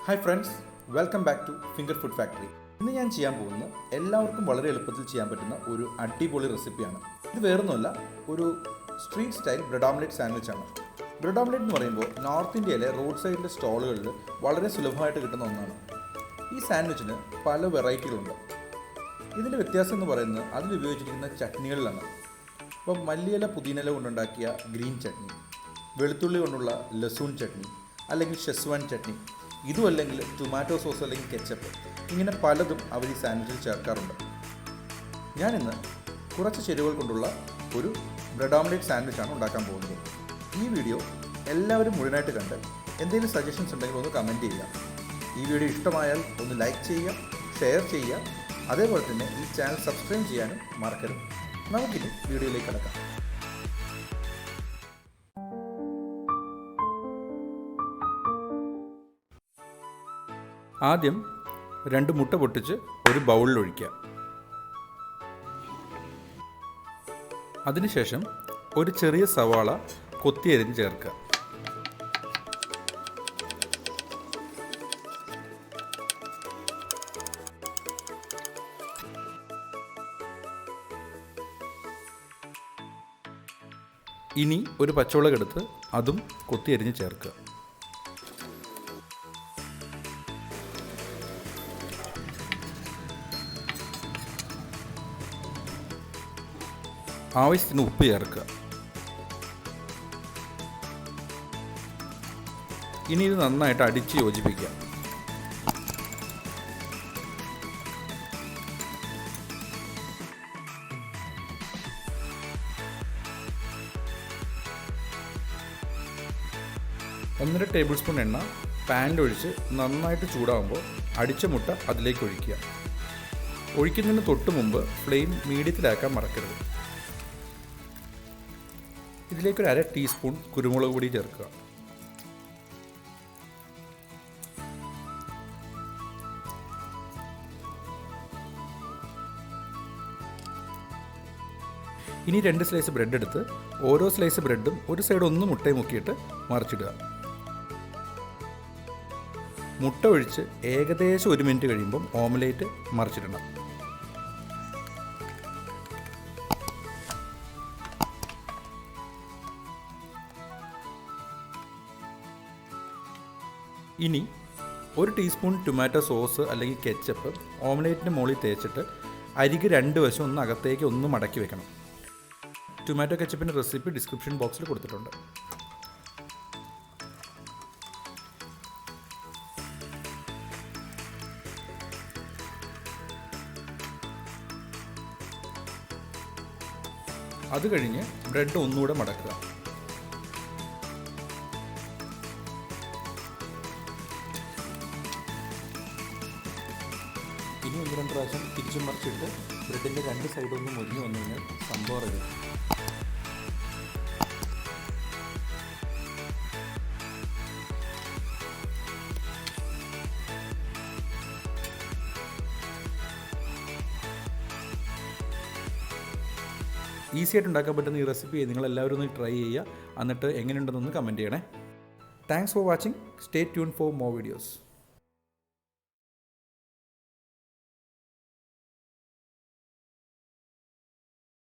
Hi friends, welcome back to finger food factory. ഇന്ന് ഞാൻ ചെയ്യാൻ പോകുന്നത് എല്ലാവർക്കും വളരെ എളുപ്പത്തിൽ ചെയ്യാൻ പറ്റുന്ന ഒരു അടിപൊളി റെസിപ്പിയാണ്. ഇത് വേറൊന്നുമല്ല, ഒരു street style bread omelette sandwich ആണ്. ബ്രെഡ് ഓംലെറ്റ് എന്ന് പറയുമ്പോൾ നോർത്ത് ഇന്ത്യയിലെ റോഡ് സൈഡിലെ സ്റ്റോളുകളിൽ വളരെ സുലഭമായിട്ട് കിട്ടുന്ന ഒന്നാണ്. ഈ സാൻഡ്വിച്ചിന് പല വെറൈറ്റികളുണ്ട്. ഇതിൻ്റെ വ്യത്യാസം എന്ന് പറയുന്നത് അതിൽ ഉപയോഗിച്ചിരിക്കുന്ന ചട്നികളിലാണ്. അപ്പോൾ മല്ലിയില പുതിനയില കൊണ്ടുണ്ടാക്കിയ ഗ്രീൻ ചട്നി, വെളുത്തുള്ളി കൊണ്ടുള്ള ലസൂൺ ചട്നി, അല്ലെങ്കിൽ ഷെസ്വാൻ ചട്നി, ഇതും അല്ലെങ്കിൽ ടൊമാറ്റോ സോസ് അല്ലെങ്കിൽ കെച്ചപ്പ്, ഇങ്ങനെ പലതും അവർ ഈ സാൻഡ്വിച്ചിൽ ചേർക്കാറുണ്ട്. ഞാനിന്ന് കുറച്ച് ചേരുവകൾ കൊണ്ടുള്ള ഒരു ബ്രെഡ് ഓംലെറ്റ് സാൻഡ്വിച്ചാണ് ഉണ്ടാക്കാൻ പോകുന്നത്. ഈ വീഡിയോ എല്ലാവരും മുഴുവനായിട്ട് കണ്ട് എന്തെങ്കിലും സജഷൻസ് ഉണ്ടെങ്കിൽ ഒന്ന് കമൻറ്റ് ചെയ്യുക. ഈ വീഡിയോ ഇഷ്ടമായാൽ ഒന്ന് ലൈക്ക് ചെയ്യുക, ഷെയർ ചെയ്യുക, അതേപോലെ തന്നെ ഈ ചാനൽ സബ്സ്ക്രൈബ് ചെയ്യാനും മറക്കരുത്. നമുക്കിനി വീഡിയോയിലേക്ക് കടക്കാം. ആദ്യം 2 മുട്ട പൊട്ടിച്ച് ഒരു ബൗളിൽ ഒഴിക്കുക. അതിനുശേഷം ഒരു ചെറിയ സവാള കൊത്തിയരിഞ്ഞ് ചേർക്കുക. ഇനി ഒരു പച്ചമുളക് എടുത്ത് അതും കൊത്തിയരിഞ്ഞ് ചേർക്കുക. ആവശ്യത്തിന് ഉപ്പ് ചേർക്കുക. ഇനി ഇത് നന്നായിട്ട് അടിച്ച് യോജിപ്പിക്കുക. ഒന്നര ടേബിൾ സ്പൂൺ എണ്ണ പാനിലൊഴിച്ച് നന്നായിട്ട് ചൂടാകുമ്പോൾ അടിച്ച മുട്ട അതിലേക്ക് ഒഴിക്കുക. ഒഴിക്കുന്നതിന് തൊട്ട് മുമ്പ് ഫ്ലെയിം മീഡിയത്തിലാക്കാൻ മറക്കരുത്. ഇതിലേക്കൊരു 1/2 ടീസ്പൂൺ കുരുമുളക് പൊടി ചേർക്കുക. ഇനി 2 സ്ലൈസ് ബ്രെഡ് എടുത്ത് ഓരോ സ്ലൈസ് ബ്രെഡും ഒരു സൈഡ് 1 മുട്ടയും മുക്കിയിട്ട് മറിച്ചിടുക. മുട്ട ഒഴിച്ച് ഏകദേശം 1 മിനിറ്റ് കഴിയുമ്പം ഓംലേറ്റ് മറിച്ചിടണം. ഇനി 1 ടീസ്പൂൺ ടൊമാറ്റോ സോസ് അല്ലെങ്കിൽ കെച്ചപ്പ് ഓംലേറ്റിൻ്റെ മുകളിൽ തേച്ചിട്ട് അരികെ 2 വശം ഒന്ന് അകത്തേക്ക് ഒന്ന് മടക്കി വെക്കണം. ടൊമാറ്റോ കെച്ചപ്പിൻ്റെ റെസിപ്പി ഡിസ്ക്രിപ്ഷൻ ബോക്സിൽ കൊടുത്തിട്ടുണ്ട്. അത് കഴിഞ്ഞ് ബ്രെഡ് ഒന്നുകൂടെ മടക്കുക. ഇനി 1-2 പ്രാവശ്യം തിരിച്ചും മറിച്ചിട്ട് ബ്രെഡിൻ്റെ 2 സൈഡൊന്നും മുരിഞ്ഞ് വന്നു കഴിഞ്ഞാൽ സംഭവം റെഡി. ഈസി ആയിട്ട് ഉണ്ടാക്കാൻ പറ്റുന്ന ഈ റെസിപ്പി നിങ്ങളെല്ലാവരും ഒന്ന് ട്രൈ ചെയ്യുക. എന്നിട്ട് എങ്ങനെയുണ്ടെന്നൊന്ന് കമൻറ്റ് ചെയ്യണേ. Thanks for watching. Stay tune for more videos.